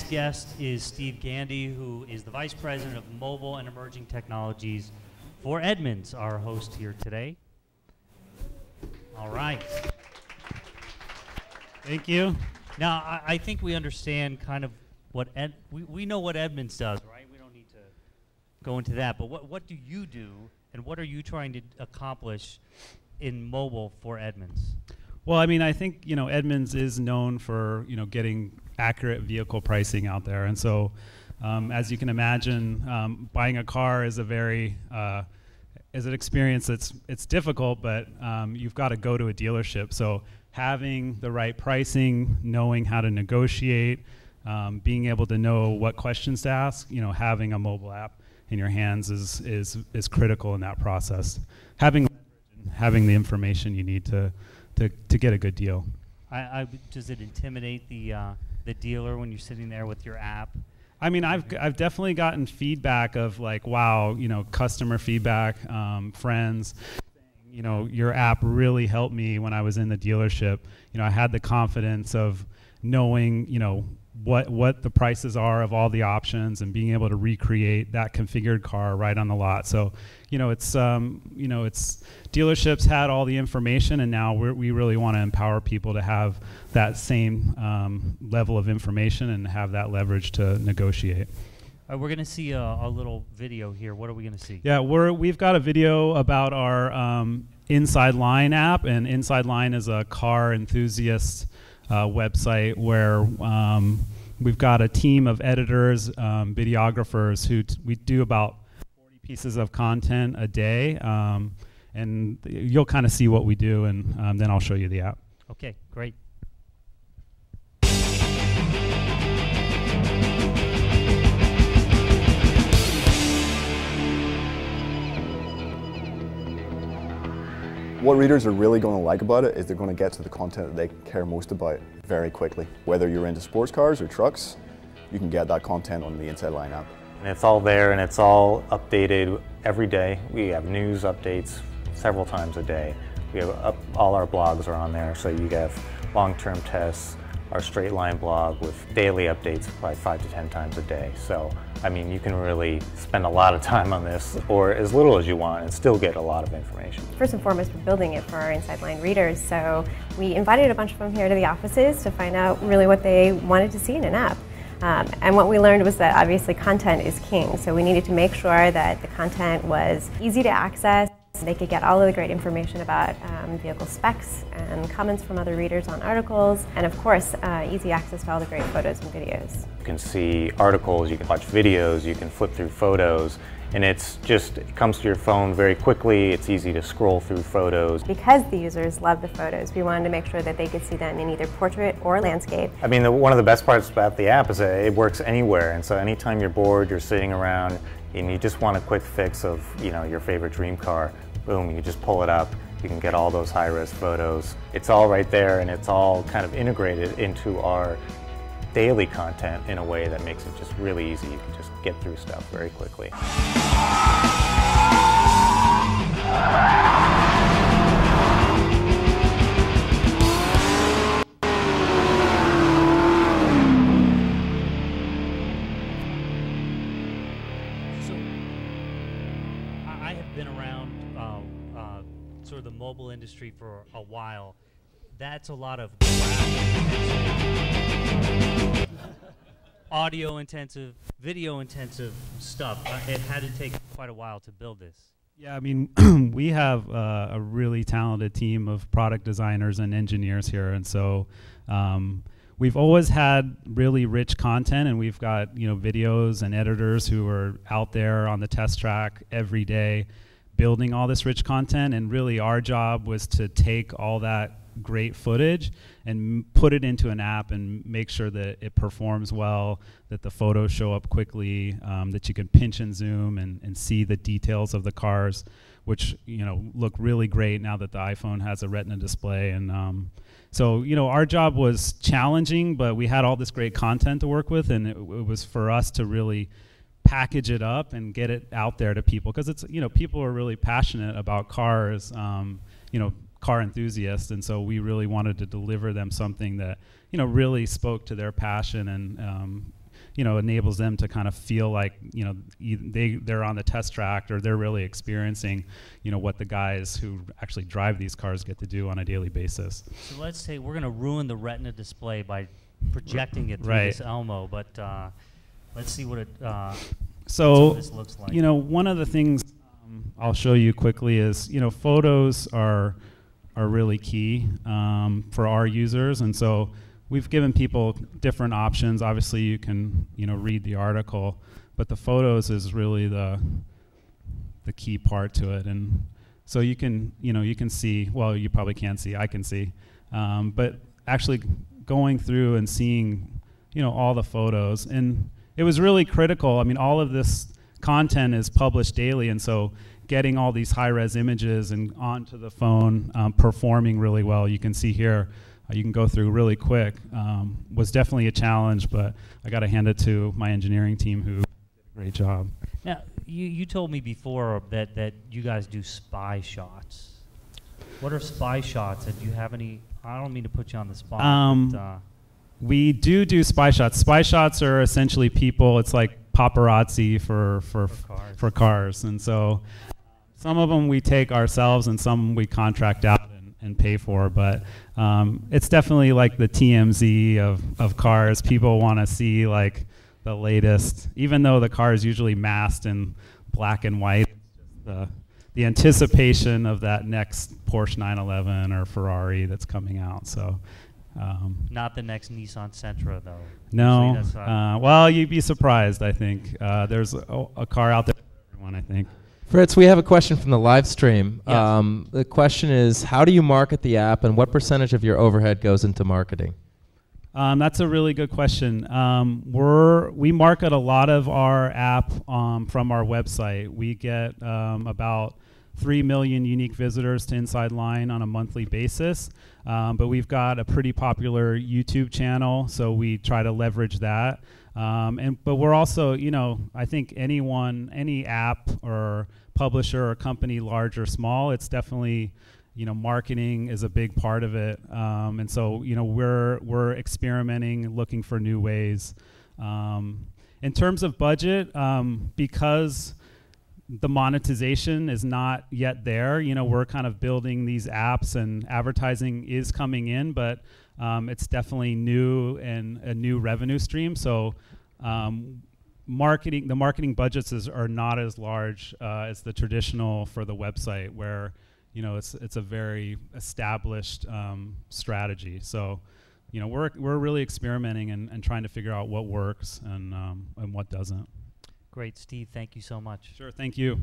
next guest is Steve Gandee, who is the Vice President of Mobile and Emerging Technologies for Edmunds, our host here today. All right. Thank you. Now, I think we understand kind of what we know what Edmunds does, right? We don't need to go into that. But what do you do, and what are you trying to accomplish in mobile for Edmunds? Well, I mean, I think, Edmunds is known for, getting accurate vehicle pricing out there. And so, as you can imagine, buying a car is a very, is an experience it's difficult, but you've got to go to a dealership. So having the right pricing, knowing how to negotiate, being able to know what questions to ask, having a mobile app in your hands is critical in that process. Having the information you need to get a good deal. Does it intimidate the dealer when you're sitting there with your app? I mean, I've definitely gotten feedback of like, wow, customer feedback, friends, saying, your app really helped me when I was in the dealership. I had the confidence of knowing, what the prices are of all the options and being able to recreate that configured car right on the lot. So, it's dealerships had all the information, and now we really want to empower people to have that same level of information and have that leverage to negotiate. We're going to see a little video here. What are we going to see? Yeah, we've got a video about our Inside Line app, and Inside Line is a car enthusiast website where we've got a team of editors, videographers who we do about 40 pieces of content a day, and you'll kind of see what we do, and then I'll show you the app. Okay, great. What readers are really going to like about it is they're going to get to the content that they care most about very quickly. Whether you're into sports cars or trucks, you can get that content on the Inside Line app. And it's all there, and it's all updated every day. We have news updates several times a day. We have all our blogs are on there, so you have long-term tests, our straight line blog with daily updates probably 5 to 10 times a day. So, I mean, you can really spend a lot of time on this, or as little as you want, and still get a lot of information. First and foremost, we're building it for our Inside Line readers, so we invited a bunch of them here to the offices to find out really what they wanted to see in an app. And what we learned was that obviously content is king, so we needed to make sure that the content was easy to access. They could get all of the great information about vehicle specs and comments from other readers on articles, and of course, easy access to all the great photos and videos. You can see articles, you can watch videos, you can flip through photos, and it comes to your phone very quickly. It's easy to scroll through photos. Because the users love the photos, we wanted to make sure that they could see them in either portrait or landscape. I mean, one of the best parts about the app is that it works anywhere, and so anytime you're bored, you're sitting around, and you just want a quick fix of your favorite dream car, boom, you just pull it up. You can get all those high-res photos. It's all right there, and it's all kind of integrated into our daily content in a way that makes it just really easy. You can just get through stuff very quickly. Sort of the mobile industry for a while. That's a lot of audio intensive, video intensive stuff. It had to take quite a while to build this. Yeah, I mean, we have a really talented team of product designers and engineers here, and so we've always had really rich content, and we've got videos and editors who are out there on the test track every day building all this rich content, and really our job was to take all that great footage and put it into an app and make sure that it performs well, that the photos show up quickly, that you can pinch and zoom and see the details of the cars, which look really great now that the iPhone has a Retina display. And so our job was challenging, but we had all this great content to work with, and it was for us to really package it up and get it out there to people, because it's people are really passionate about cars, car enthusiasts, and so we really wanted to deliver them something that really spoke to their passion and enables them to kind of feel like, they're on the test track, or they're really experiencing, what the guys who actually drive these cars get to do on a daily basis. So let's say we're going to ruin the Retina display by projecting it through this Elmo, but let's see what this looks like. One of the things I'll show you quickly is, photos are really key for our users, and so we've given people different options. Obviously, you can read the article, but the photos is really the key part to it. And so you can see. Well, you probably can't see. I can see, but actually going through and seeing all the photos, and it was really critical. I mean, all of this content is published daily, and so getting all these high-res images and onto the phone, performing really well. You can see here. You can go through really quick. Was definitely a challenge, but I got to hand it to my engineering team, who did a great job. Now, you told me before that you guys do spy shots. What are spy shots? And do you have any? I don't mean to put you on the spot. But, we do spy shots. Spy shots are essentially people. It's like paparazzi for cars, and so some of them we take ourselves, and some we contract out and pay for, but it's definitely like the TMZ of cars. People want to see like the latest, even though the car is usually masked in black and white. The anticipation of that next Porsche 911 or Ferrari that's coming out. So not the next Nissan Sentra, though. No. Well, you'd be surprised, I think. There's a car out there for everyone, I think. Fritz, we have a question from the live stream. Yes. The question is, how do you market the app, and what percentage of your overhead goes into marketing? That's a really good question. We market a lot of our app from our website. We get about 3 million unique visitors to Inside Line on a monthly basis, but we've got a pretty popular YouTube channel, so we try to leverage that. But we're also, I think any app or publisher or company, large or small, it's definitely, marketing is a big part of it. And so, we're experimenting, looking for new ways. In terms of budget, because the monetization is not yet there, we're kind of building these apps, and advertising is coming in, but it's definitely new and a new revenue stream. So the marketing budgets are not as large as the traditional for the website, where it's a very established strategy. So we're really experimenting and trying to figure out what works and what doesn't. Great, Steve. Thank you so much. Sure. Thank you.